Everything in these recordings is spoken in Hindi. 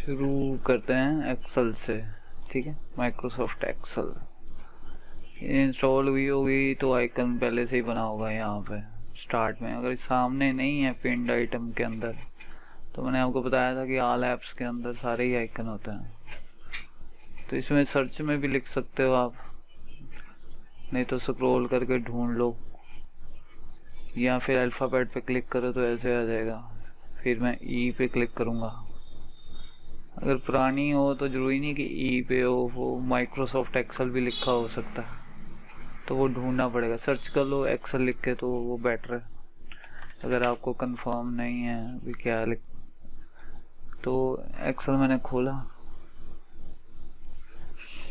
शुरू करते हैं एक्सेल से। ठीक है, माइक्रोसॉफ्ट एक्सेल इंस्टॉल हुई होगी तो आइकन पहले से ही बना होगा यहाँ पे स्टार्ट में। अगर सामने नहीं है पिंड आइटम के अंदर, तो मैंने आपको बताया था कि ऑल ऐप्स के अंदर सारे ही आइकन होते हैं। तो इसमें सर्च में भी लिख सकते हो आप, नहीं तो स्क्रॉल करके ढूंढ लो, या फिर अल्फ़ाबेट पे क्लिक करो तो ऐसे आ जाएगा। फिर मैं ई पे क्लिक करूँगा। अगर पुरानी हो तो जरूरी नहीं कि ई पे हो, वो माइक्रोसॉफ्ट एक्सेल भी लिखा हो सकता है, तो वो ढूंढना पड़ेगा। सर्च कर लो एक्सेल लिख के तो वो बेटर है। अगर आपको कंफर्म नहीं है अभी क्या लिख, तो एक्सेल मैंने खोला,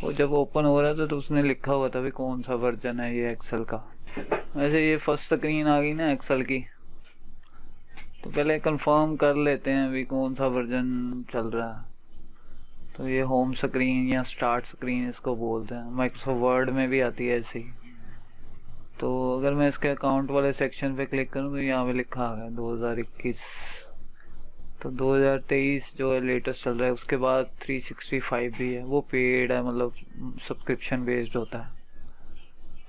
वो जब ओपन हो रहा था तो उसने लिखा हुआ था भी कौन सा वर्जन है ये एक्सेल का। वैसे ये फर्स्ट स्क्रीन आ गई ना एक्सेल की, तो पहले कंफर्म कर लेते हैं अभी कौन सा वर्जन चल रहा है। तो ये होम स्क्रीन या स्टार्ट स्क्रीन इसको बोलते हैं, माइक्रोसॉफ्ट वर्ड में भी आती है ऐसी। तो अगर मैं इसके अकाउंट वाले सेक्शन पे क्लिक करूँ तो यहाँ पे लिखा आ गया 2021। तो 2023 जो है लेटेस्ट चल रहा है। उसके बाद 365 भी है, वो पेड है, मतलब सब्सक्रिप्शन बेस्ड होता है।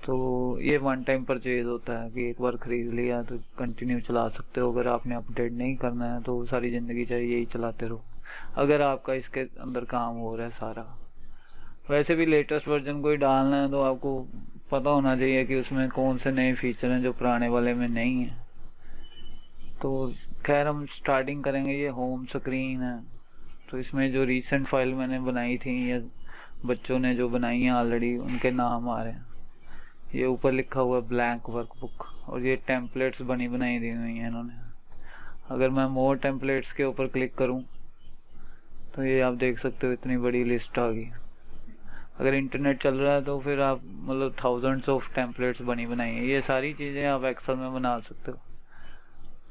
तो ये वन टाइम परचेज होता है कि एक बार खरीद लिया तो कंटिन्यू चला सकते हो। अगर आपने अपडेट नहीं करना है तो सारी ज़िंदगी चाहे यही चलाते रहो, अगर आपका इसके अंदर काम हो रहा है सारा। वैसे भी लेटेस्ट वर्जन को ही डालना है तो आपको पता होना चाहिए कि उसमें कौन से नए फीचर हैं जो पुराने वाले में नहीं है। तो खैर हम स्टार्टिंग करेंगे। ये होम स्क्रीन है, तो इसमें जो रीसेंट फाइल मैंने बनाई थी या बच्चों ने जो बनाई है ऑलरेडी, उनके नाम आ रहे हैं। ये ऊपर लिखा हुआ है ब्लैंक वर्कबुक, और ये टेम्पलेट्स बनी बनाई दी हुई हैं इन्होंने। अगर मैं मोर टेम्पलेट्स के ऊपर क्लिक करूं तो ये आप देख सकते हो इतनी बड़ी लिस्ट आ गई। अगर इंटरनेट चल रहा है तो फिर आप मतलब थाउजेंड्स ऑफ टेम्पलेट्स बनी बनाई है। ये सारी चीज़ें आप एक्सेल में बना सकते हो।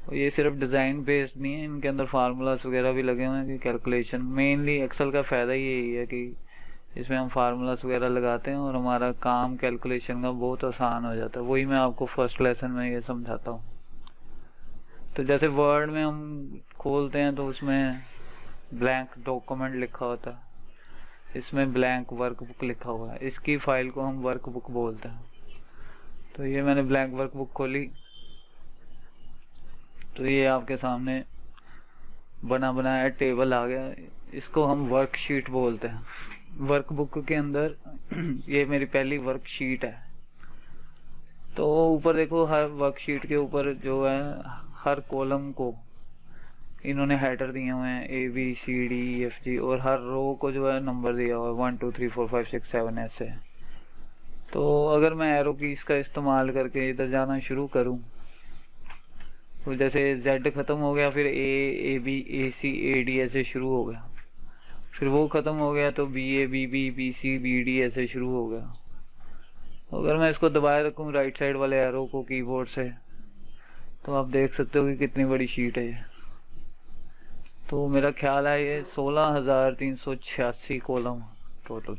और ये सिर्फ डिज़ाइन बेस्ड नहीं है, इनके अंदर फार्मूलाज वगैरह भी लगे हुए हैं कि कैलकुलेशन। मेनली एक्सेल का फ़ायदा यही है कि इसमें हम फार्मूलाज वगैरह लगाते हैं और हमारा काम कैलकुलेशन का बहुत आसान हो जाता है। वही मैं आपको फर्स्ट लेसन में ये समझाता हूँ। तो जैसे वर्ड में हम खोलते हैं तो उसमें ब्लैंक डॉक्यूमेंट लिखा होता है, इसमें ब्लैंक वर्कबुक लिखा हुआ है। इसकी फाइल को हम वर्कबुक बोलते हैं। तो ये मैंने ब्लैंक वर्कबुक खोली, तो ये आपके सामने बना बनाया टेबल आ गया। इसको हम वर्कशीट बोलते हैं वर्कबुक के अंदर। ये मेरी पहली वर्कशीट है। तो ऊपर देखो, हर वर्कशीट के ऊपर जो है हर कॉलम को इन्होंने हेडर दिए हुए हैं ABCDEFG, और हर रो को जो है नंबर दिया हुआ है 1 2 3 4 5 6 7 ऐसे। तो अगर मैं एरो कीज का इस्तेमाल करके इधर जाना शुरू करूं, तो जैसे Z खत्म हो गया, फिर ABACAD ऐसे शुरू हो गया, फिर वो खत्म हो गया तो BABBBCBD ऐसे शुरू हो गया। अगर मैं इसको दबाए रखूं राइट साइड वाले एरो को कीबोर्ड से, तो आप देख सकते हो कि कितनी बड़ी शीट है ये। तो मेरा ख्याल है ये 16,386 कॉलम टोटल।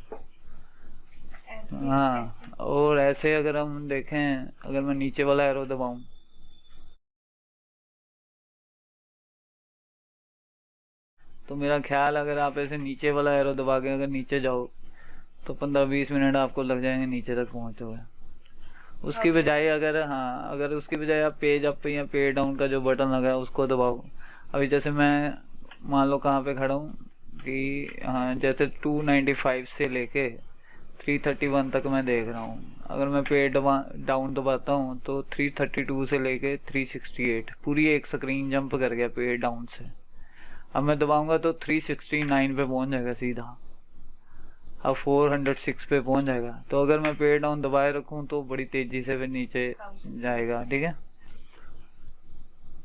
हाँ, और ऐसे अगर हम देखें, अगर मैं नीचे वाला एरो दबाऊं, तो मेरा ख्याल अगर आप ऐसे नीचे वाला एरो दबा के अगर नीचे जाओ तो 15-20 मिनट आपको लग जाएंगे नीचे तक पहुंचते हुए। उसकी बजाय अगर उसकी बजाय आप पेज अप या पेज डाउन का जो बटन लगा है उसको दबाओ। अभी जैसे मैं मान लो कहाँ पे खड़ा हूँ कि हाँ, जैसे 295 से लेके 331 तक मैं देख रहा हूँ। अगर मैं पेज डाउन दबाता हूँ तो 332 से लेके 368 पूरी एक स्क्रीन जंप कर गया पेज डाउन से। अब मैं दबाऊंगा तो 369 पे पहुंच जाएगा सीधा, अब 406 पे पहुंच जाएगा। तो अगर मैं पेज डाउन दबाए रखूं तो बड़ी तेजी से फिर नीचे जाएगा। ठीक है,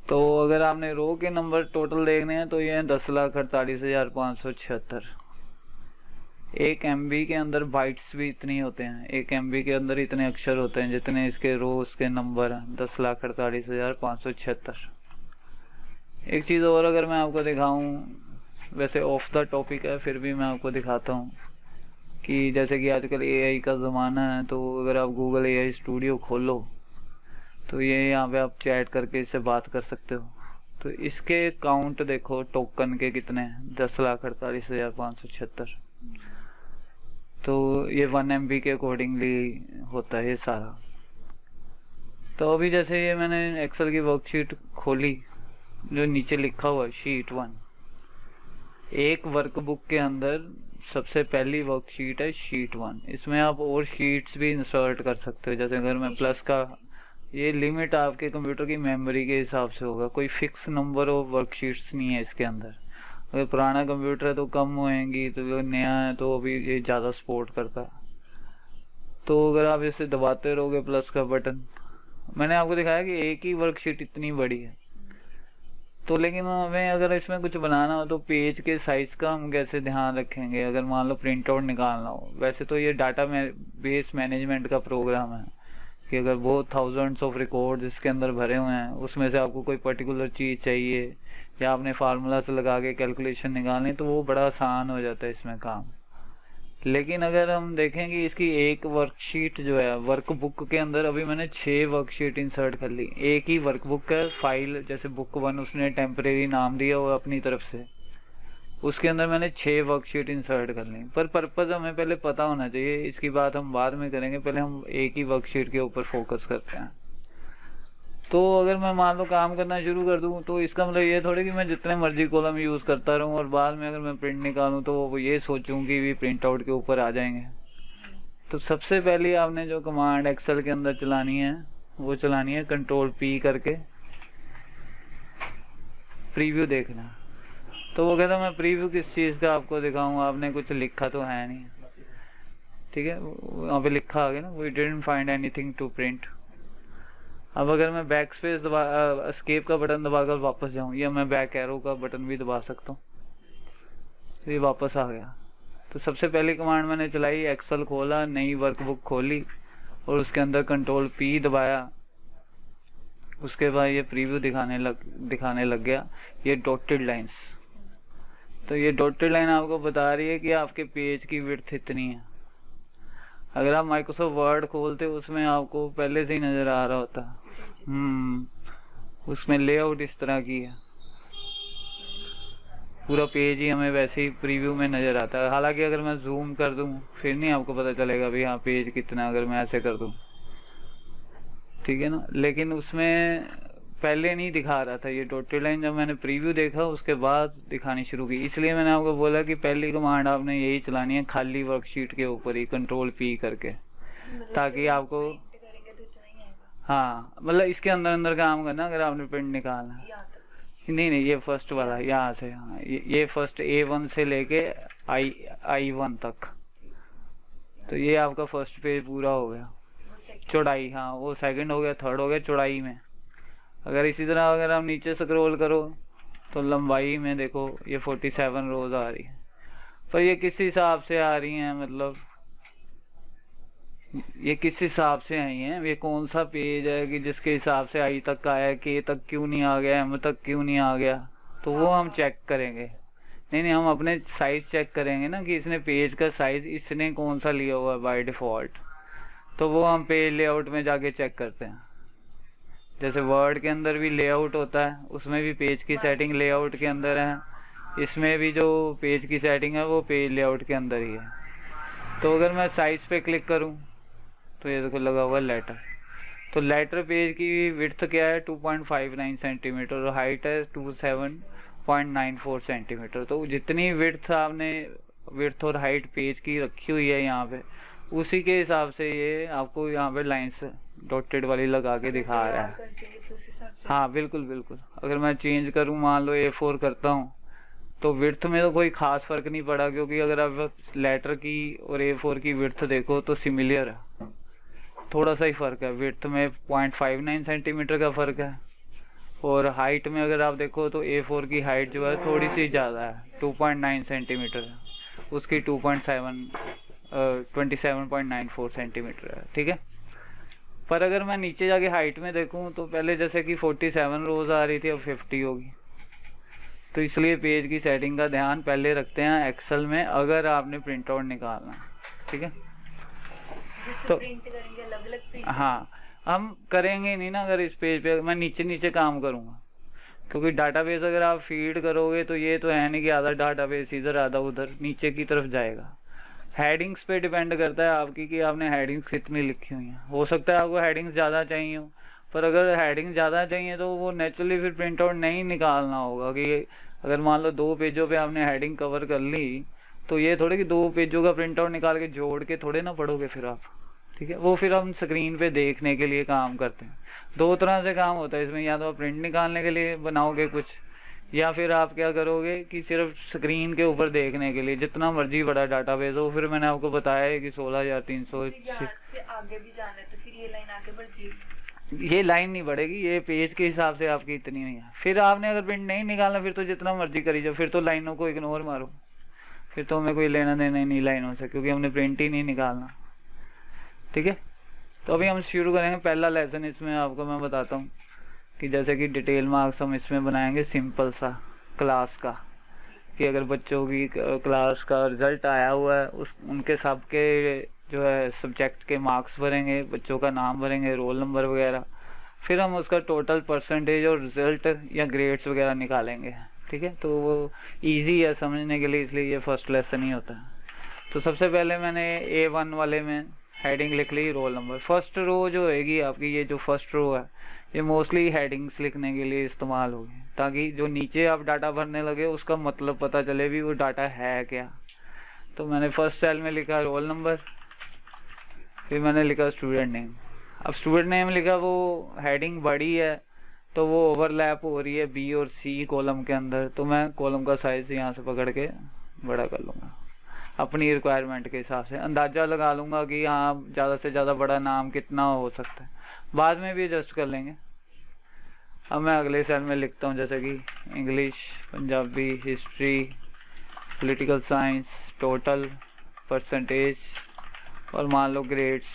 तो अगर आपने रो के नंबर टोटल देखने हैं तो ये 10,48,576। 1 MB के अंदर बाइट्स भी इतने होते हैं, 1 MB के अंदर इतने अक्षर होते हैं जितने इसके रोज के नंबर हैं, 10,48,576। एक चीज़ और अगर मैं आपको दिखाऊं, वैसे ऑफ द टॉपिक है फिर भी मैं आपको दिखाता हूँ कि जैसे कि आजकल AI का ज़माना है, तो अगर आप गूगल AI स्टूडियो खोलो तो ये यहाँ पे आप चैट करके इससे बात कर सकते हो। तो इसके काउंट देखो टोकन के कितने हैं, 10,48,576। तो ये 1 MB के अकॉर्डिंगली होता है ये सारा। तो अभी जैसे ये मैंने एक्सेल की वर्कशीट खोली, जो नीचे लिखा हुआ है शीट 1, एक वर्कबुक के अंदर सबसे पहली वर्कशीट है शीट 1। इसमें आप और शीट्स भी इंसर्ट कर सकते हो। जैसे अगर मैं प्लस का, ये लिमिट आपके कंप्यूटर की मेमोरी के हिसाब से होगा, कोई फिक्स नंबर ऑफ वर्कशीट्स नहीं है इसके अंदर। अगर पुराना कंप्यूटर है तो कम होएंगी, तो जो नया है तो अभी ये ज़्यादा सपोर्ट करता है। तो अगर आप इसे दबाते रहोगे प्लस का बटन, मैंने आपको दिखाया कि एक ही वर्कशीट इतनी बड़ी है। तो लेकिन हमें अगर इसमें कुछ बनाना हो तो पेज के साइज का हम कैसे ध्यान रखेंगे, अगर मान लो प्रिंट आउट निकालना हो। वैसे तो ये डाटा बेस मैनेजमेंट का प्रोग्राम है कि अगर वो थाउजेंड्स ऑफ रिकॉर्ड्स इसके अंदर भरे हुए हैं, उसमें से आपको कोई पर्टिकुलर चीज़ चाहिए या आपने फार्मूला से लगा के कैलकुलेशन निकालनी, तो वो बड़ा आसान हो जाता है इसमें काम। लेकिन अगर हम देखें कि इसकी एक वर्कशीट जो है वर्कबुक के अंदर, अभी मैंने 6 वर्कशीट इंसर्ट कर ली। एक ही वर्कबुक का फाइल, जैसे बुक 1 उसने टेम्परेरी नाम दिया हुआ अपनी तरफ से, उसके अंदर मैंने 6 वर्कशीट इंसर्ट कर ली। पर पर्पज़ हमें पहले पता होना चाहिए, इसकी बात हम बाद में करेंगे, पहले हम एक ही वर्कशीट के ऊपर फोकस करते हैं। तो अगर मैं मान लो काम करना शुरू कर दूं, तो इसका मतलब ये थोड़ी कि मैं जितने मर्जी कॉलम यूज करता रहूं और बाद में अगर मैं प्रिंट निकालूं तो वो ये सोचूं कि भी प्रिंट आउट के ऊपर आ जाएंगे। तो सबसे पहले आपने जो कमांड एक्सेल के अंदर चलानी है वो चलानी है Ctrl+P करके प्रीव्यू देखना। तो वो कहता मैं प्रीव्यू किस चीज़ का आपको दिखाऊं, आपने कुछ लिखा तो है नहीं, ठीक है, वहाँ पे लिखा आ गया ना, we didn't find anything to print. अब अगर मैं बैक स्पेस दबा एस्केप का बटन दबाकर वापस जाऊं, या मैं बैक एरो का बटन भी दबा सकता हूँ, तो ये वापस आ गया। तो सबसे पहली कमांड मैंने चलाई, एक्सेल खोला, नई वर्कबुक खोली और उसके अंदर Ctrl+P दबाया। उसके बाद ये प्रीव्यू दिखाने लग गया, ये डॉटेड लाइंस। तो ये डॉटेड लाइन आपको बता रही है कि आपके पेज की विड्थ इतनी है। अगर आप माइक्रोसॉफ्ट वर्ड खोलते उसमें आपको पहले से ही नजर आ रहा होता। उसमें लेआउट इस तरह की है, पूरा पेज ही हमें वैसे ही प्रीव्यू में नजर आता है। हालांकि अगर मैं जूम कर दूं फिर नहीं आपको पता चलेगा भी हाँ पेज कितना, अगर मैं ऐसे कर दूं, ठीक है ना। लेकिन उसमें पहले नहीं दिखा रहा था ये डॉटेड लाइन, जब मैंने प्रीव्यू देखा उसके बाद दिखानी शुरू की। इसलिए मैंने आपको बोला कि पहली कमांड आपने यही चलानी है खाली वर्कशीट के ऊपर ही Ctrl+P करके, ताकि आपको, हाँ मतलब इसके अंदर अंदर काम करना अगर आपने प्रिंट निकालना। नहीं ये फर्स्ट वाला यहाँ से, हाँ ये फर्स्ट A1 से लेके I1 तक। तो ये आपका फर्स्ट पेज पूरा हो गया। चौड़ाई, हाँ वो सेकंड हो गया, थर्ड हो गया चौड़ाई में। अगर इसी तरह अगर आप नीचे स्क्रॉल करो तो लंबाई में देखो ये 47 रोज आ रही है। पर ये किस हिसाब से आ रही हैं, मतलब ये किस हिसाब से आई हैं, ये कौन सा पेज है कि जिसके हिसाब से आई तक आया, के तक क्यों नहीं आ गया, एम तक क्यों नहीं आ गया, तो वो हम चेक करेंगे। नहीं हम अपने साइज चेक करेंगे ना कि इसने पेज का साइज इसने कौन सा लिया हुआ है बाय डिफॉल्ट। तो वो हम पेज लेआउट में जाके चेक करते हैं। जैसे वर्ड के अंदर भी लेआउट होता है, उसमें भी पेज की सेटिंग लेआउट के अंदर है, इसमें भी जो पेज की सेटिंग है वो पेज लेआउट के अंदर ही है। तो अगर मैं साइज पे क्लिक करूं तो ये देखो लगा हुआ लेटर। तो लेटर पेज की विड्थ क्या है 2.59 सेंटीमीटर और हाइट है 27.94 सेंटीमीटर। तो जितनी विड्थ आपने, विड्थ और हाइट पेज की रखी हुई है यहाँ पे, उसी के हिसाब से ये आपको यहाँ पे लाइंस डॉटेड वाली लगा के दिखा रहा है। हाँ बिल्कुल। अगर मैं चेंज करूँ, मान लो A4 करता हूँ, तो विड्थ में तो कोई खास फर्क नहीं पड़ा, क्योंकि अगर आप लेटर की और A4 की विड्थ देखो तो सिमिलर है, थोड़ा सा ही फर्क है। विड्थ में 0.59 सेंटीमीटर का फर्क है, और हाइट में अगर आप देखो तो A4 की हाइट जो है थोड़ी सी ज़्यादा है, 2.9 सेंटीमीटर है, उसकी 27.94 सेंटीमीटर है, ठीक है। पर अगर मैं नीचे जाके हाइट में देखूं तो पहले जैसे कि 47 रोज आ रही थी, अब 50 होगी। तो इसलिए पेज की सेटिंग का ध्यान पहले रखते हैं एक्सेल में अगर आपने प्रिंट आउट निकालना, ठीक है। तो प्रिंट करेंगे अलग-अलग प्रिंट, हाँ हम करेंगे नहीं ना, अगर इस पेज पे मैं नीचे काम करूंगा क्योंकि डाटाबेस अगर आप फीड करोगे तो ये तो है नहीं कि आधा डाटाबेस इधर आधा उधर नीचे की तरफ जाएगा। हेडिंग्स पे डिपेंड करता है आपकी कि आपने हेडिंग्स कितनी लिखी हुई हैं। हो सकता है आपको हेडिंग्स ज़्यादा चाहिए हो, पर अगर हेडिंग ज़्यादा चाहिए तो वो नेचुरली फिर प्रिंट आउट नहीं निकालना होगा कि अगर मान लो 2 पेजों पे आपने हेडिंग कवर कर ली तो ये थोड़े कि 2 पेजों का प्रिंट आउट निकाल के जोड़ के थोड़े ना पढ़ोगे फिर आप। ठीक है, वो फिर हम स्क्रीन पे देखने के लिए काम करते हैं। 2 तरह से काम होता है इसमें, या तो आप प्रिंट निकालने के लिए बनाओगे कुछ, या फिर आप क्या करोगे कि सिर्फ स्क्रीन के ऊपर देखने के लिए जितना मर्जी बड़ा डाटाबेस हो। फिर मैंने आपको बताया है कि 16,300 से आगे भी जाना है तो फिर ये लाइन आगे बढ़ती है। ये लाइन नहीं बढ़ेगी, ये पेज के हिसाब से आपकी इतनी हुई है। फिर आपने अगर प्रिंट नहीं निकालना फिर तो जितना मर्जी करी जाओ, फिर तो लाइनों को इग्नोर मारो, फिर तो हमें कोई लेना देना ही नहीं लाइनों से, क्योंकि हमने प्रिंट ही नहीं निकालना। ठीक है, तो अभी हम शुरू करेंगे पहला लेसन। इसमें आपको मैं बताता हूँ कि जैसे कि डिटेल मार्क्स हम इसमें बनाएंगे सिंपल सा क्लास का, कि अगर बच्चों की क्लास का रिजल्ट आया हुआ है उनके सब के जो है सब्जेक्ट के मार्क्स भरेंगे, बच्चों का नाम भरेंगे, रोल नंबर वगैरह, फिर हम उसका टोटल परसेंटेज और रिजल्ट या ग्रेड्स वगैरह निकालेंगे। ठीक है, तो वो इजी है समझने के लिए, इसलिए ये फर्स्ट लेसन ही होता है। तो सबसे पहले मैंने A1 वाले में हेडिंग लिख ली रोल नंबर। फर्स्ट रो जो होगी आपकी, ये जो फर्स्ट रो है ये मोस्टली हेडिंग्स लिखने के लिए इस्तेमाल होगी, ताकि जो नीचे आप डाटा भरने लगे उसका मतलब पता चले भी वो डाटा है क्या। तो मैंने फर्स्ट सेल में लिखा रोल नंबर, फिर मैंने लिखा स्टूडेंट नेम। अब स्टूडेंट नेम लिखा, वो हेडिंग बड़ी है तो वो ओवरलैप हो रही है B और C कॉलम के अंदर, तो मैं कॉलम का साइज यहाँ से पकड़ के बड़ा कर लूँगा, अपनी रिक्वायरमेंट के हिसाब से अंदाज़ा लगा लूँगा कि हाँ ज़्यादा से ज़्यादा बड़ा नाम कितना हो सकता है, बाद में भी एडजस्ट कर लेंगे। अब मैं अगले सेल में लिखता हूँ जैसे कि English, Punjabi, history, political science, total, percentage और मान लो ग्रेड्स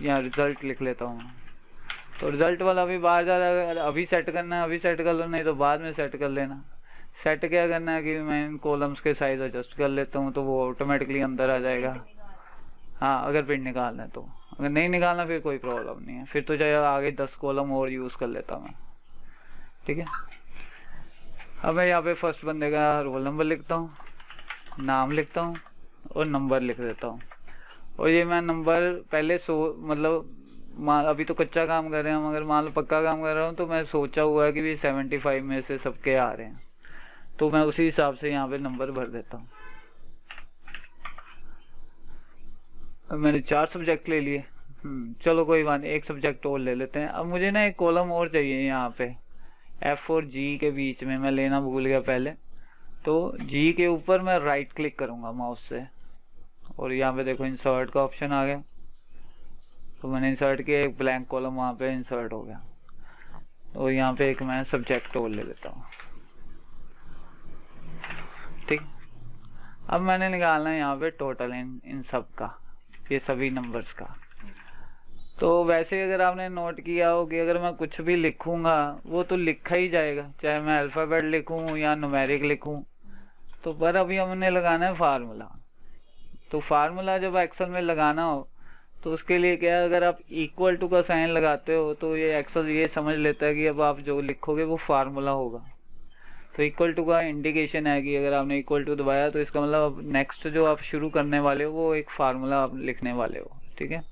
या रिजल्ट लिख लेता हूँ। तो रिजल्ट वाला भी बाहर जा रहा है, अभी सेट करना है अभी सेट कर लो, नहीं तो बाद में सेट कर लेना। सेट क्या करना है कि मैं इन कॉलम्स के साइज एडजस्ट कर लेता हूँ तो वो ऑटोमेटिकली अंदर आ जाएगा। हाँ, अगर प्रिंट निकालना है तो, अगर नहीं निकालना फिर कोई प्रॉब्लम नहीं है, फिर तो चाहे आगे 10 कॉलम और यूज़ कर लेता मैं। ठीक है, अब मैं यहाँ पे फर्स्ट बंदे का रोल नंबर लिखता हूँ, नाम लिखता हूँ और नंबर लिख देता हूँ। और ये मैं नंबर पहले मतलब अभी तो कच्चा काम कर रहे हैं हम, अगर मान लो पक्का काम कर रहा हूँ तो मैं सोचा हुआ है कि भी 75 में से सबके आ रहे हैं, तो मैं उसी हिसाब से यहाँ पे नंबर भर देता हूँ। अब मैंने 4 सब्जेक्ट ले लिए, चलो कोई बात नहीं, एक सब्जेक्ट और ले लेते हैं। अब मुझे ना एक कॉलम और चाहिए यहाँ पे F और G के बीच में, मैं लेना भूल गया पहले। तो G के ऊपर मैं राइट क्लिक करूँगा माउस से और यहाँ पे देखो इंसर्ट का ऑप्शन आ गया, तो मैंने इंसर्ट किया, एक ब्लैंक कॉलम वहाँ पे इंसर्ट हो गया। और यहाँ पे एक मैं सब्जेक्ट और ले लेता हूँ। ठीक, अब मैंने निकालना है यहाँ पे टोटल इन सब का, ये सभी नंबर्स का। तो वैसे अगर आपने नोट किया हो कि अगर मैं कुछ भी लिखूंगा वो तो लिखा ही जाएगा, चाहे मैं अल्फ़ाबेट लिखूं या न्यूमेरिक लिखूं। तो पर अभी हमने लगाना है फार्मूला। तो फार्मूला जब एक्सेल में लगाना हो तो उसके लिए क्या है, अगर आप इक्वल टू का साइन लगाते हो तो ये एक्सेल ये समझ लेता है कि अब आप जो लिखोगे वो फार्मूला होगा। तो इक्वल टू का इंडिकेशन है कि अगर आपने इक्वल टू दबाया तो इसका मतलब अब नेक्स्ट जो आप शुरू करने वाले हो वो एक फार्मूला आप लिखने वाले हो। ठीक है,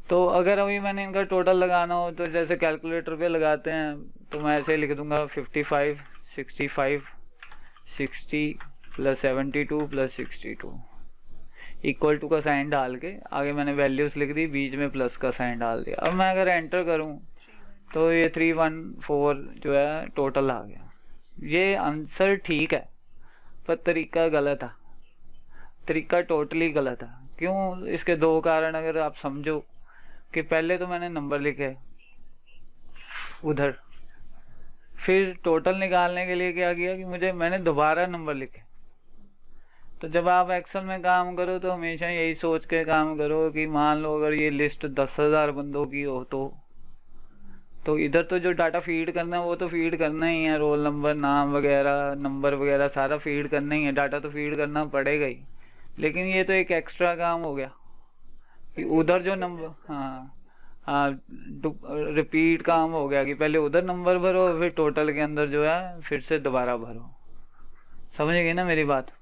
तो अगर अभी मैंने इनका टोटल लगाना हो तो जैसे कैलकुलेटर पे लगाते हैं तो मैं ऐसे लिख दूंगा 55, 65, 60 प्लस 72 प्लस 62, इक्वल टू का साइन डाल के आगे मैंने वैल्यूज लिख दी, बीच में प्लस का साइन डाल दिया। अब मैं अगर एंटर करूं तो ये 314 जो है टोटल आ गया। ये आंसर ठीक है पर तरीका गलत है, तरीका टोटली गलत है। क्यों? इसके 2 कारण अगर आप समझो कि पहले तो मैंने नंबर लिखे उधर, फिर टोटल निकालने के लिए क्या किया कि मैंने दोबारा नंबर लिखे। तो जब आप एक्सेल में काम करो तो हमेशा यही सोच के काम करो कि मान लो अगर ये लिस्ट 10,000 बंदों की हो तो इधर तो जो डाटा फीड करना है वो तो फीड करना ही है, रोल नंबर, नाम वगैरह, नंबर वगैरह सारा फीड करना ही है, डाटा तो फीड करना पड़ेगा ही। लेकिन ये तो एक एक्स्ट्रा काम हो गया कि उधर जो नंबर, रिपीट काम हो गया कि पहले उधर नंबर भरो फिर टोटल के अंदर जो है फिर से दोबारा भरो। समझ गए ना मेरी बात?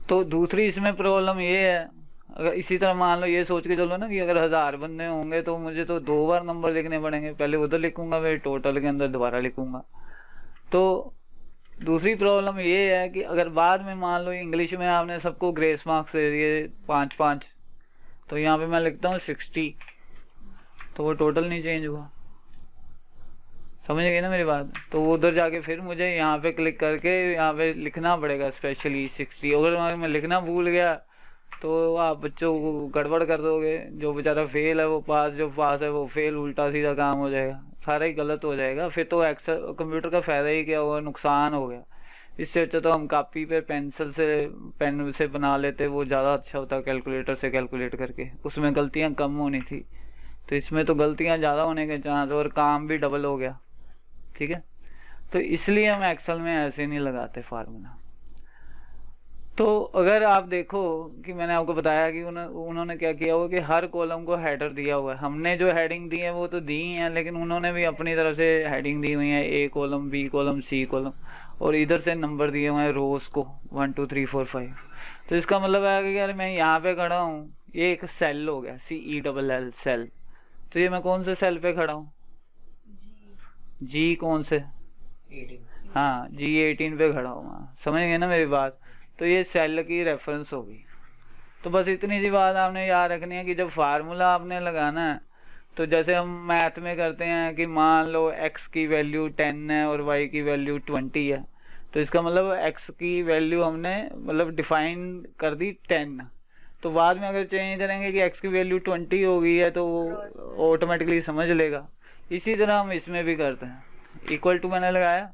तो दूसरी इसमें प्रॉब्लम ये है, अगर इसी तरह मान लो ये सोच के चलो ना कि अगर 1000 बंदे होंगे तो मुझे तो 2 बार नंबर लिखने पड़ेंगे, पहले उधर लिखूंगा फिर टोटल के अंदर दोबारा लिखूंगा। तो दूसरी प्रॉब्लम ये है कि अगर बाद में मान लो इंग्लिश में आपने सबको ग्रेस मार्क्स दे दिए 5-5, तो यहाँ पे मैं लिखता हूँ 60, तो वो टोटल नहीं चेंज हुआ। समझ गए ना मेरी बात? तो वो उधर जाके फिर मुझे यहाँ पे क्लिक करके यहाँ पे लिखना पड़ेगा स्पेशली 60। अगर मैं लिखना भूल गया तो आप बच्चों को गड़बड़ कर दोगे, जो बेचारा फेल है वो पास, जो पास है वो फेल, उल्टा सीधा काम हो जाएगा, सारा ही गलत हो जाएगा। फिर तो एक्सेल कंप्यूटर का फायदा ही क्या हुआ, नुकसान हो गया। इससे अच्छा तो हम कॉपी पे पेंसिल से पेन से बना लेते, वो ज़्यादा अच्छा होता कैलकुलेटर से कैलकुलेट करके, उसमें गलतियाँ कम होनी थी। तो इसमें तो गलतियाँ ज़्यादा होने के चांस और काम भी डबल हो गया। ठीक है, तो इसलिए हम एक्सेल में ऐसे नहीं लगाते फार्मूला। तो अगर आप देखो कि मैंने आपको बताया कि उन्होंने क्या किया हुआ कि हर कॉलम को हेडर दिया हुआ है। हमने जो हेडिंग दी है वो तो दी है, लेकिन उन्होंने भी अपनी तरफ से हेडिंग दी हुई है, A column, B column, C column, और इधर से नंबर दिए हुए हैं रोज को 1 2 3 4 5। तो इसका मतलब है कि यार मैं यहाँ पे खड़ा हूँ, ये एक सेल हो गया, CELL सेल। तो ये मैं कौन से सेल पे खड़ा हूँ? जी कौन से? 18। हाँ, G18 पे खड़ा हूँ। समझ गए ना मेरी बात? तो ये सेल की रेफरेंस होगी। तो बस इतनी सी बात आपने याद रखनी है कि जब फार्मूला आपने लगाना है तो जैसे हम मैथ में करते हैं कि मान लो x की वैल्यू 10 है और y की वैल्यू 20 है, तो इसका मतलब x की वैल्यू हमने मतलब डिफाइन कर दी 10। तो बाद में अगर चेंज करेंगे कि x की वैल्यू 20 हो गई है तो वो ऑटोमेटिकली समझ लेगा। इसी तरह हम इसमें भी करते हैं। इक्वल टू मैंने लगाया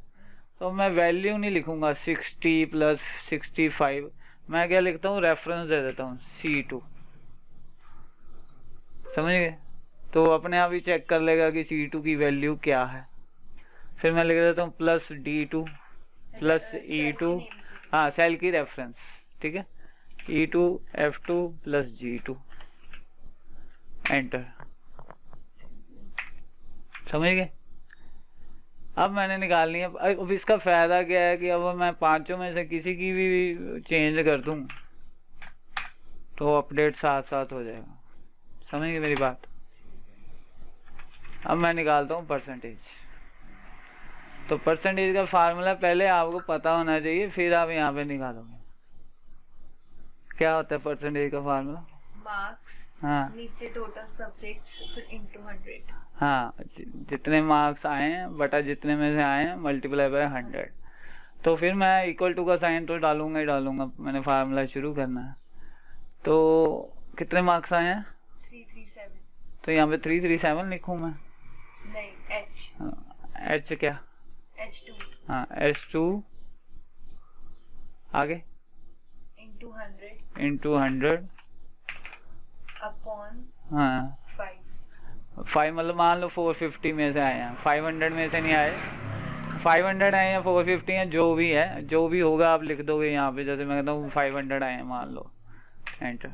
तो मैं वैल्यू नहीं लिखूंगा 60 प्लस 65, मैं क्या लिखता हूँ, रेफरेंस दे देता हूँ C2। समझ गए? तो अपने आप ही चेक कर लेगा कि C2 की वैल्यू क्या है। फिर मैं लिख देता हूँ प्लस D2 प्लस E2, हाँ सेल की रेफरेंस, ठीक है, E2 F2 plus G2, enter. समझ गए? अब मैंने निकालनी है। अब इसका फायदा क्या है कि अब मैं पांचों में से किसी की भी चेंज कर दूं तो अपडेट साथ साथ हो जाएगा। समझ गए मेरी बात? अब मैं निकालता हूँ परसेंटेज। तो परसेंटेज का फार्मूला पहले आपको पता होना चाहिए, फिर आप यहाँ पे निकालोगे। क्या होता है परसेंटेज का फार्मूला? मार्क्स, हाँ नीचे टोटल सब्जेक्ट्स, फिर इनटू 100। हाँ, जितने मार्क्स आए हैं बटा जितने में से आए हैं मल्टीप्लाई बाय 100। तो फिर मैं इक्वल टू का साइन तो डालूंगा ही डालूंगा, मैंने फार्मूला शुरू करना है। तो कितने मार्क्स आए हैं? 337। तो यहाँ पे 337 लिखूं मैं? नहीं, H क्या? H2 हाँ H2 आगे इंटू 100 अपॉन हाँ 5 मतलब मान लो 450 में से आए हैं, 500 में से नहीं आए। 500 आए हैं, 450 हैं, जो भी है, जो भी होगा आप लिख दोगे यहाँ पे। जैसे मैं कहता हूँ 500 आए हैं मान लो, एंटर।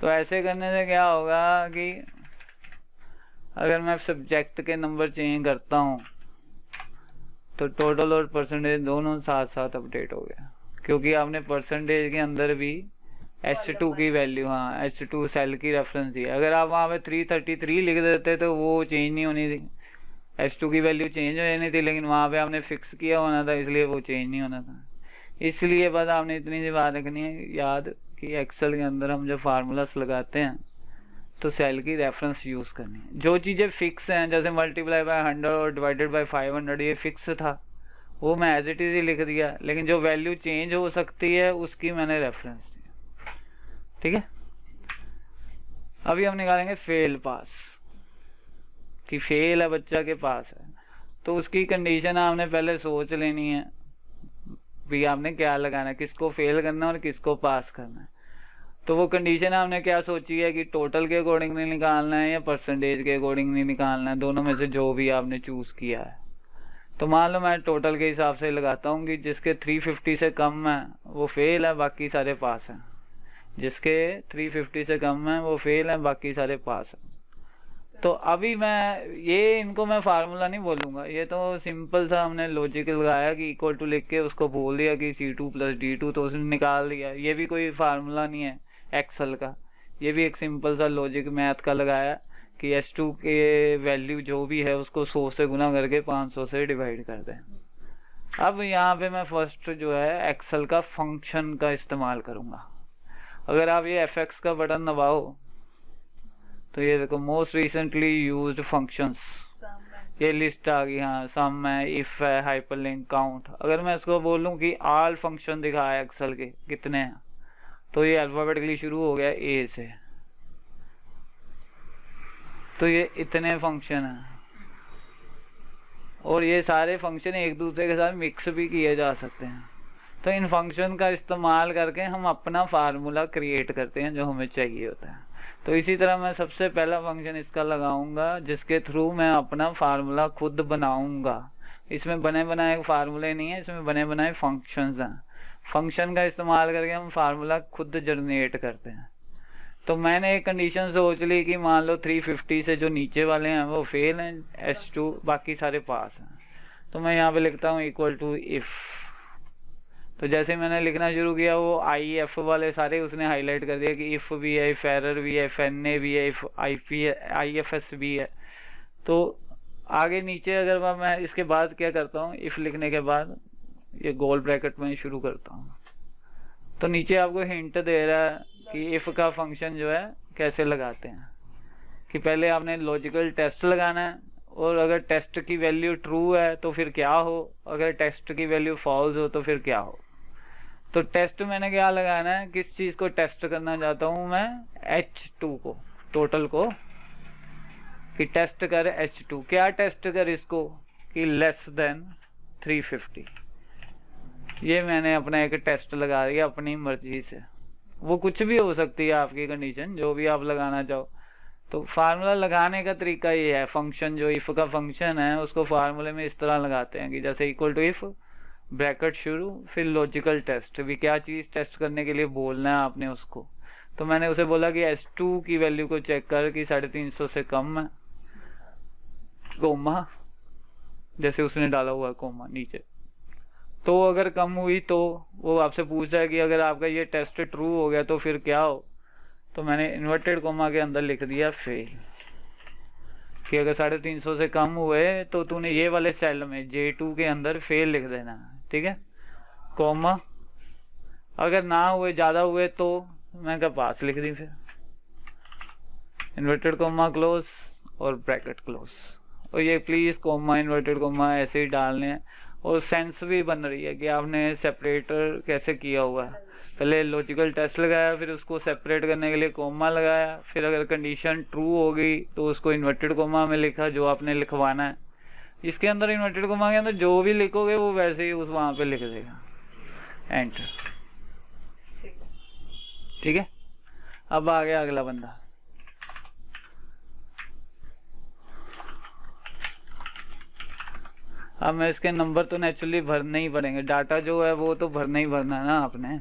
तो ऐसे करने से क्या होगा कि अगर मैं सब्जेक्ट के नंबर चेंज करता हूँ तो टोटल और परसेंटेज दोनों साथ साथ अपडेट हो गया, क्योंकि आपने परसेंटेज के अंदर भी H2 की वैल्यू, हाँ H2 सेल की रेफरेंस दी। अगर आप वहाँ पे 333 लिख देते तो वो चेंज नहीं होनी थी, H2 की वैल्यू चेंज हो जानी थी, लेकिन वहाँ पे आपने फिक्स किया होना था, इसलिए वो चेंज नहीं होना था। इसलिए बस आपने इतनी सी बात रखनी है याद कि एक्सेल के अंदर हम जब फार्मूलास लगाते हैं तो सेल की रेफरेंस यूज करनी है। जो चीज़ें फिक्स हैं जैसे मल्टीप्लाई बाय 100 और डिवाइडेड बाय 500, ये फिक्स था, वो मैं एज इट इज ही लिख दिया, लेकिन जो वैल्यू चेंज हो सकती है उसकी मैंने रेफरेंस दिया। ठीक है, अभी हम निकालेंगे फेल पास, कि फेल है बच्चा के पास है, तो उसकी कंडीशन आपने पहले सोच लेनी है भी आपने क्या लगाना है, किसको फेल करना है और किसको पास करना है। तो वो कंडीशन आपने क्या सोची है कि टोटल के अकॉर्डिंग नहीं निकालना है या परसेंटेज के अकॉर्डिंग नहीं निकालना है, दोनों में से जो भी आपने चूज किया है। तो मान लो मैं टोटल के हिसाब से लगाता हूँ कि जिसके 350 से कम है वो फेल है, बाकी सारे पास हैं। जिसके 350 से कम है वो फेल है, बाकी सारे पास है। तो अभी मैं ये इनको मैं फार्मूला नहीं बोलूंगा, ये तो सिंपल सा हमने लॉजिक लगाया कि इक्वल टू लिख के उसको बोल दिया कि C2 + D2, तो उसने निकाल दिया। ये भी कोई फार्मूला नहीं है एक्सेल का, ये भी एक सिंपल सा लॉजिक मैथ का लगाया कि S2 के वैल्यू जो भी है उसको 100 से गुना करके 500 से डिवाइड कर दें। अब यहाँ पे मैं फर्स्ट जो है एक्सेल का फंक्शन का इस्तेमाल करूंगा। अगर आप ये fx का बटन दबाओ तो ये देखो मोस्ट रिसेंटली यूज्ड फंक्शंस, ये लिस्ट आ गई। हाँ, सम है, इफ है, हाइपरलिंक, काउंट। अगर मैं इसको बोलूं कि ऑल फंक्शन दिखाया एक्सेल के कितने हैं, तो ये अल्फाबेटिकली शुरू हो गया ए से, तो ये इतने फंक्शन हैं। और ये सारे फंक्शन एक दूसरे के साथ मिक्स भी किए जा सकते हैं। तो इन फंक्शन का इस्तेमाल करके हम अपना फार्मूला क्रिएट करते हैं जो हमें चाहिए होता है। तो इसी तरह मैं सबसे पहला फंक्शन इसका लगाऊंगा जिसके थ्रू मैं अपना फार्मूला खुद बनाऊंगा। इसमें बने बनाए फार्मूले नहीं है, इसमें बने बनाए फंक्शंस हैं। फंक्शन का इस्तेमाल करके हम फार्मूला खुद जनरेट करते हैं। तो मैंने एक कंडीशन सोच ली कि मान लो 350 से जो नीचे वाले हैं वो फेल हैं, S2 बाकी सारे पास हैं। तो मैं यहाँ पे लिखता हूँ इक्वल टू इफ। तो जैसे मैंने लिखना शुरू किया वो IF वाले सारे उसने हाईलाइट कर दिया कि इफ भी है, इफ एरर भी है, इफ NA भी है, इफ IFS भी है। तो आगे नीचे अगर मैं इसके बाद क्या करता हूँ, इफ लिखने के बाद ये गोल ब्रैकेट में शुरू करता हूँ। तो नीचे आपको हिंट दे रहा है कि इफ का फंक्शन जो है कैसे लगाते हैं, कि पहले आपने लॉजिकल टेस्ट लगाना है, और अगर टेस्ट की वैल्यू ट्रू है तो फिर क्या हो, अगर टेस्ट की वैल्यू फॉल्स हो तो फिर क्या हो। तो टेस्ट मैंने क्या लगाना है, किस चीज को टेस्ट करना चाहता हूं मैं, H2 को, टोटल को, कि टेस्ट कर H2। क्या टेस्ट कर इसको, कि लेस देन 350। ये मैंने अपना एक टेस्ट लगा दिया अपनी मर्जी से। वो कुछ भी हो सकती है आपकी कंडीशन, जो भी आप लगाना चाहो। तो फार्मूला लगाने का तरीका ये है, फंक्शन जो इफ का फंक्शन है उसको फार्मूले में इस तरह लगाते हैं कि जैसे इक्वल टू इफ, ब्रैकेट शुरू, फिर लॉजिकल टेस्ट, भी क्या चीज टेस्ट करने के लिए बोलना है आपने उसको। तो मैंने उसे बोला कि S2 की वैल्यू को चेक कर कि 350 से कम है, कोमा, जैसे उसने डाला हुआ है कोमा नीचे। तो अगर कम हुई तो वो आपसे पूछ रहा है कि अगर आपका ये टेस्ट ट्रू हो गया तो फिर क्या हो। तो मैंने इन्वर्टेड कोमा के अंदर लिख दिया फेल, कि अगर 350 से कम हुए तो तूने ये वाले सेल में J2 के अंदर फेल लिख देना, ठीक है, कोमा। अगर ना हुए, ज्यादा हुए, तो मैं क्या पास लिख दी, फिर इन्वर्टेड कोमा क्लोज और ब्रैकेट क्लोज। और ये प्लीज कोमा इन्वर्टेड कोमा ऐसे ही डालने हैं। और सेंस भी बन रही है कि आपने सेपरेटर कैसे किया हुआ है। पहले लॉजिकल टेस्ट लगाया, फिर उसको सेपरेट करने के लिए कोमा लगाया, फिर अगर कंडीशन ट्रू हो गई तो उसको इन्वर्टेड कोमा में लिखा जो आपने लिखवाना है। इसके अंदर इन्वर्टेड कोमा के अंदर जो भी लिखोगे वो वैसे ही उस वहां पे लिख देगा, एंटर। ठीक है, अब आ गया अगला बंदा। अब मैं इसके नंबर तो नेचुरली भरने ही पड़ेंगे, डाटा जो है वो तो भरना ही भरना है ना आपने,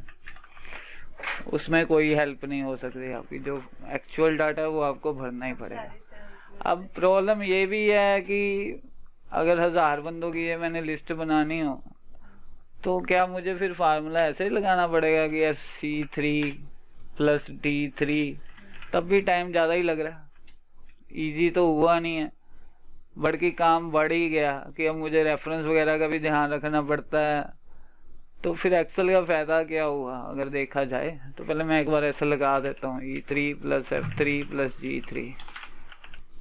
उसमें कोई हेल्प नहीं हो सकती आपकी। जो एक्चुअल डाटा है वो आपको भरना ही पड़ेगा। अब प्रॉब्लम ये भी है कि अगर 1000 बंदों की ये मैंने लिस्ट बनानी हो तो क्या मुझे फिर फार्मूला ऐसे ही लगाना पड़ेगा कि C3 + D3, तब भी टाइम ज़्यादा ही लग रहा है, ईजी तो हुआ नहीं है, बल्कि काम बढ़ ही गया कि अब मुझे रेफरेंस वगैरह का भी ध्यान रखना पड़ता है। तो फिर एक्सेल का फायदा क्या हुआ अगर देखा जाए। तो पहले मैं एक बार ऐसे लगा देता हूँ E3 + F3 + G3।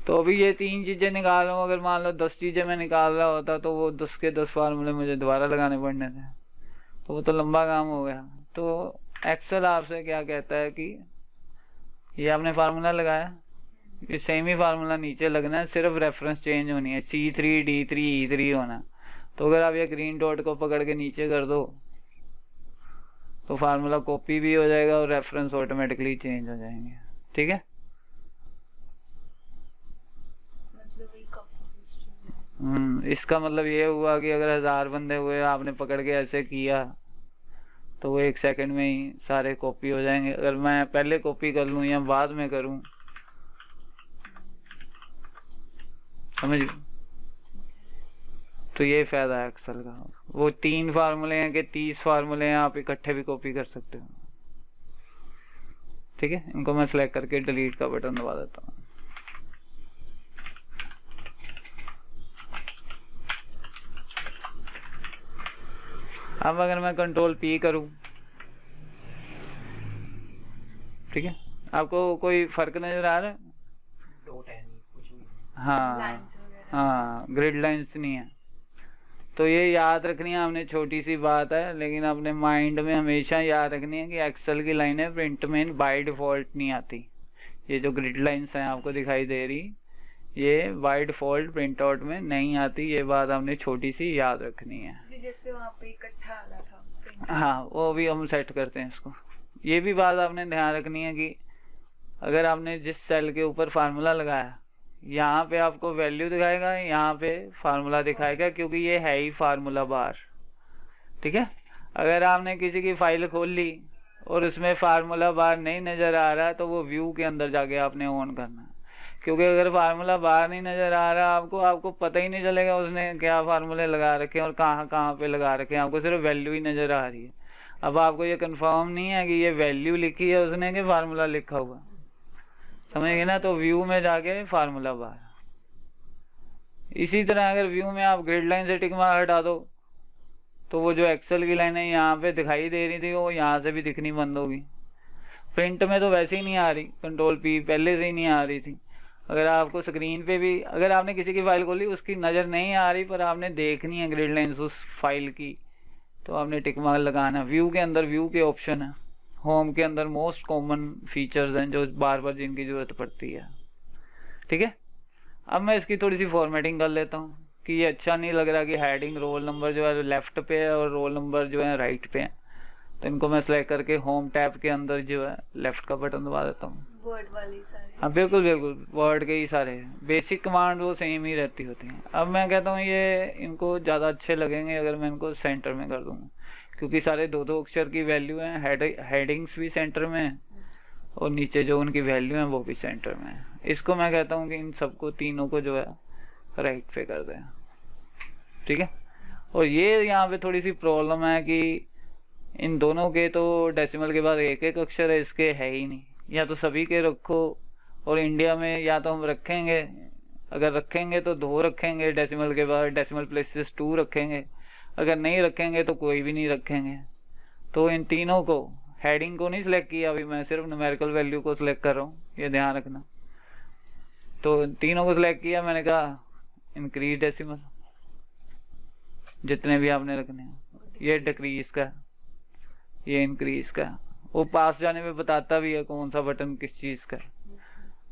तो अभी ये 3 चीजें निकाल रहा हूँ। अगर मान लो 10 चीजें मैं निकाल रहा होता तो वो 10 के 10 फार्मूले मुझे दोबारा लगाने पड़ने थे, तो वो तो लंबा काम हो गया। तो एक्सेल आपसे क्या कहता है कि ये आपने फार्मूला लगाया, ये सेम ही फार्मूला नीचे लगना है, सिर्फ रेफरेंस चेंज होनी है, C3 D3 E3 होना। तो अगर आप ये ग्रीन डॉट को पकड़ के नीचे कर दो तो फार्मूला कॉपी भी हो जाएगा और रेफरेंस ऑटोमेटिकली चेंज हो जाएंगे। ठीक है, इसका मतलब ये हुआ कि अगर 1000 बंदे हुए, आपने पकड़ के ऐसे किया तो वो 1 सेकंड में ही सारे कॉपी हो जाएंगे। अगर मैं पहले कॉपी कर लूँ या बाद में करूँ, समझ, तो ये फायदा है एक्सेल का। वो 3 फार्मूले हैं कि 30 फार्मूले हैं, आप इकट्ठे भी कॉपी कर सकते हो। ठीक है, इनको मैं सिलेक्ट करके डिलीट का बटन दबा देता हूँ। अब अगर मैं कंट्रोल पी करूं, ठीक है, आपको कोई फर्क नजर आ रहा है? डॉट है नहीं, कुछ नहीं। हाँ लाइंस वगैरह। हाँ, ग्रिड लाइंस नहीं है। तो ये याद रखनी है हमने, छोटी सी बात है, लेकिन अपने माइंड में हमेशा याद रखनी है कि एक्सेल की लाइनें प्रिंट में बाय डिफॉल्ट नहीं आती। ये जो ग्रिड लाइंस हैं आपको दिखाई दे रही, ये बाय डिफॉल्ट प्रिंट आउट में नहीं आती। ये बात हमने छोटी सी याद रखनी है। जैसे वहाँ पे इकट्ठा आ रहा था print। हाँ, वो भी हम सेट करते हैं इसको। ये भी बात आपने ध्यान रखनी है कि अगर आपने जिस सेल के ऊपर फार्मूला लगाया, यहाँ पे आपको वैल्यू दिखाएगा, यहाँ पे फार्मूला दिखाएगा, क्योंकि ये है ही फार्मूला बार। ठीक है, अगर आपने किसी की फाइल खोल ली और उसमें फार्मूला बार नहीं नजर आ रहा, तो वो व्यू के अंदर जाके आपने ऑन करना है। क्योंकि अगर फार्मूला बार नहीं नजर आ रहा आपको पता ही नहीं चलेगा उसने क्या फार्मूले लगा रखे हैं और कहाँ कहाँ पे लगा रखे हैं। आपको सिर्फ वैल्यू ही नजर आ रही है। अब आपको ये कंफर्म नहीं है कि ये वैल्यू लिखी है उसने कि फार्मूला लिखा हुआ, समझ गए ना? तो व्यू में जाके फार्मूला बार। इसी तरह अगर व्यू में आप ग्रिड लाइन से टिक मार्क हटा दो, तो वो जो एक्सेल की लाइन है यहाँ पे दिखाई दे रही थी, वो यहाँ से भी दिखनी बंद होगी। प्रिंट में तो वैसे ही नहीं आ रही, कंट्रोल पी पहले से ही नहीं आ रही थी। अगर आपको स्क्रीन पे भी, अगर आपने किसी की फाइल खोली उसकी नज़र नहीं आ रही, पर आपने देखनी है ग्रिड लाइंस उस फाइल की, तो आपने टिक मार्क लगाना। व्यू के अंदर व्यू के ऑप्शन है, होम के अंदर मोस्ट कॉमन फीचर्स हैं जो बार बार जिनकी जरूरत पड़ती है। ठीक है, अब मैं इसकी थोड़ी सी फॉर्मेटिंग कर लेता हूँ कि ये अच्छा नहीं लग रहा कि हेडिंग रोल नंबर जो है लेफ्ट पे है और रोल नंबर जो है राइट पे है। तो इनको मैं सेलेक्ट करके होम टैब के अंदर जो है लेफ्ट का बटन दबा देता हूँ। वर्ड वाले सारे। हाँ बिल्कुल बिल्कुल, वर्ड के ही सारे बेसिक कमांड वो सेम ही रहती होती हैं। अब मैं कहता हूँ ये इनको ज़्यादा अच्छे लगेंगे अगर मैं इनको सेंटर में कर दूँगा, क्योंकि सारे 2-2 अक्षर की वैल्यू हैं, हेडिंग्स भी सेंटर में है और नीचे जो उनकी वैल्यू है वो भी सेंटर में है। इसको मैं कहता हूँ कि इन सबको तीनों को जो है राइट पे कर दें। ठीक है, और ये यहाँ पे थोड़ी सी प्रॉब्लम है कि इन दोनों के तो डेसिमल के बाद एक एक अक्षर है, इसके है ही नहीं। या तो सभी के रखो, और इंडिया में या तो हम रखेंगे, अगर रखेंगे तो 2 रखेंगे डेसिमल के बाद, डेसिमल प्लेसेस 2 रखेंगे, अगर नहीं रखेंगे तो कोई भी नहीं रखेंगे। तो इन तीनों को, हेडिंग को नहीं सिलेक्ट किया अभी, मैं सिर्फ न्यूमेरिकल वैल्यू को सिलेक्ट कर रहा हूँ, ये ध्यान रखना। तो तीनों को सिलेक्ट किया, मैंने कहा इंक्रीज डेसिमल, जितने भी आपने रखने हैं। ये डिक्रीज का, ये इंक्रीज का, वो पास जाने में बताता भी है कौन सा बटन किस चीज का है।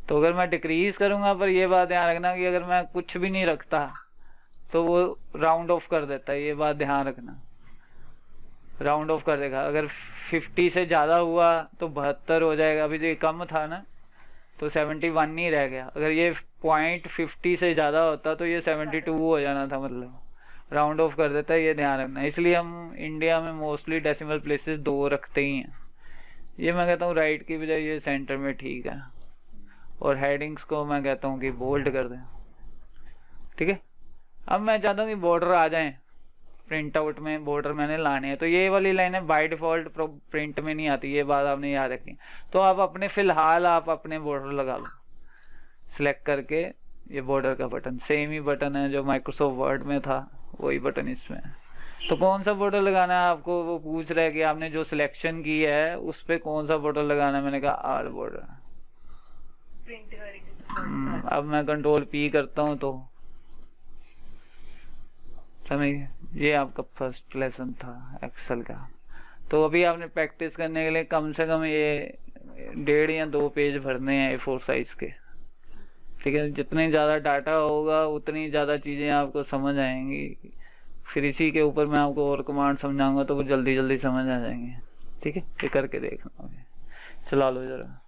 तो अगर मैं डिक्रीज करूंगा, पर ये बात ध्यान रखना कि अगर मैं कुछ भी नहीं रखता तो वो राउंड ऑफ कर देता है, ये बात ध्यान रखना, राउंड ऑफ कर देगा। अगर 50 से ज्यादा हुआ तो 72 हो जाएगा। अभी जो ये कम था ना तो 71 नहीं रह गया। अगर ये पॉइंट 50 से ज्यादा होता तो ये 72 हो जाना था, मतलब राउंड ऑफ कर देता है, ये ध्यान रखना। इसलिए हम इंडिया में मोस्टली डेसिमल प्लेसेस 2 रखते ही हैं। ये मैं कहता हूँ राइट की बजाय ये सेंटर में ठीक है। और हेडिंग्स को मैं कहता हूँ कि बोल्ड कर दें। ठीक है, अब मैं चाहता हूँ कि बॉर्डर आ जाएं, प्रिंट आउट में बॉर्डर मैंने लाने हैं। तो ये वाली लाइनें बाय डिफॉल्ट प्रिंट में नहीं आती, ये बात आपने याद रखनी। तो आप अपने फिलहाल आप अपने बॉर्डर लगा लो, सिलेक्ट करके ये बॉर्डर का बटन, सेम ही बटन है जो माइक्रोसॉफ्ट वर्ड में था, वही बटन इसमें है। तो कौन सा बॉर्डर लगाना है आपको, वो पूछ रहा है कि आपने जो सिलेक्शन की है उस पे कौन सा बॉर्डर लगाना है। मैंने कहा आर बॉर्डर। प्रिंट करेंगे तो अब मैं कंट्रोल पी करता हूँ तो समझिए, ये आपका फर्स्ट लेसन था एक्सेल का। तो अभी आपने प्रैक्टिस करने के लिए कम से कम ये 1.5 या 2 पेज भरने हैं A4 साइज के। ठीक है, जितने ज़्यादा डाटा होगा उतनी ज़्यादा चीज़ें आपको समझ आएंगी। फिर इसी के ऊपर मैं आपको और कमांड समझाऊंगा तो वो जल्दी जल्दी समझ आ जाएंगे। ठीक है, ये करके देखना, चला लो जरा।